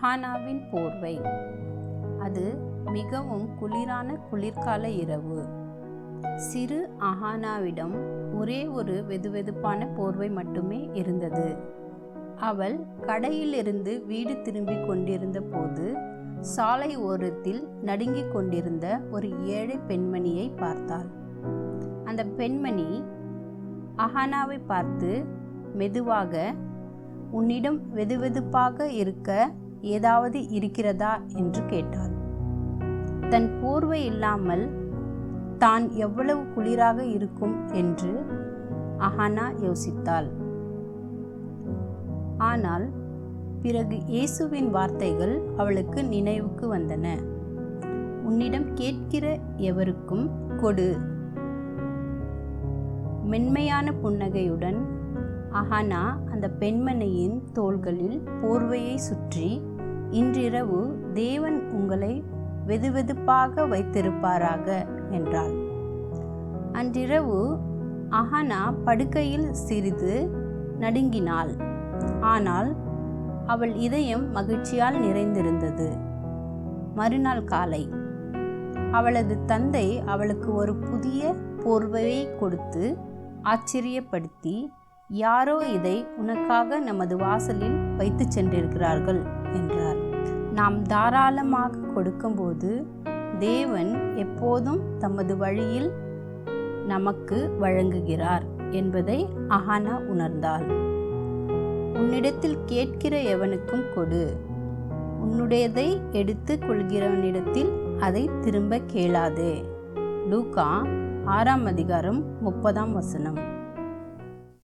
அஹானாவின் போர்வை. அது மிகவும் குளிரான குளிர்கால இரவு. சிறு அஹானாவிடம் ஒரே ஒரு வெதுவெதுப்பான போர்வை மட்டுமே இருந்தது. அவள் கடையிலிருந்து வீடு திரும்பிக் கொண்டிருந்த போது சாலை ஓரத்தில் நடுங்கிக் கொண்டிருந்த ஒரு ஏழை பெண்மணியை பார்த்தாள். அந்த பெண்மணி அஹானாவை பார்த்து மெதுவாக, "உன்னிடம் வெதுவெதுப்பாக இருக்க ஏதாவது இருக்கிறதா?" என்று கேட்டாள். தன் போர்வை இல்லாமல் தான் எவ்வளவு குளிராக இருக்கும் என்று அஹானா யோசித்தாள். ஆனால் பிறகு இயேசுவின் வார்த்தைகள் அவளுக்கு நினைவுக்கு வந்தன. "உன்னிடம் கேட்கிற எவருக்கும் கொடு." மென்மையான புன்னகையுடன் அஹானா அந்த பெண்மணியின் தோள்களில் போர்வையை சுற்றி, "இன்றிரவு தேவன் உங்களை வெதுவெதுப்பாக வைத்திருப்பாராக" என்றாள். அன்றிரவு அஹானா படுக்கையில் சிறிது நடுங்கினாள். ஆனால் அவள் இதயம் மகிழ்ச்சியால் நிறைந்திருந்தது. மறுநாள் காலை அவளது தந்தை அவளுக்கு ஒரு புதிய போர்வையை கொடுத்து ஆச்சரியப்படுத்தி, "யாரோ இதை உனக்காக நமது வாசலில் வைத்து சென்றிருக்கிறார்கள்" என்றார். நாம் தாராளமாக கொடுக்கும்போது தேவன் எப்போதும் தமது வழியில் நமக்கு வழங்குகிறார் என்பதை அஹானா உணர்ந்தாள். "உன்னிடத்தில் கேட்கிற எவனுக்கும் கொடு, உன்னுடையதை எடுத்து கொள்கிறவனிடத்தில் அதை திரும்ப கேளாதே." லூக்கா 6 அதிகாரம் 30 வசனம்.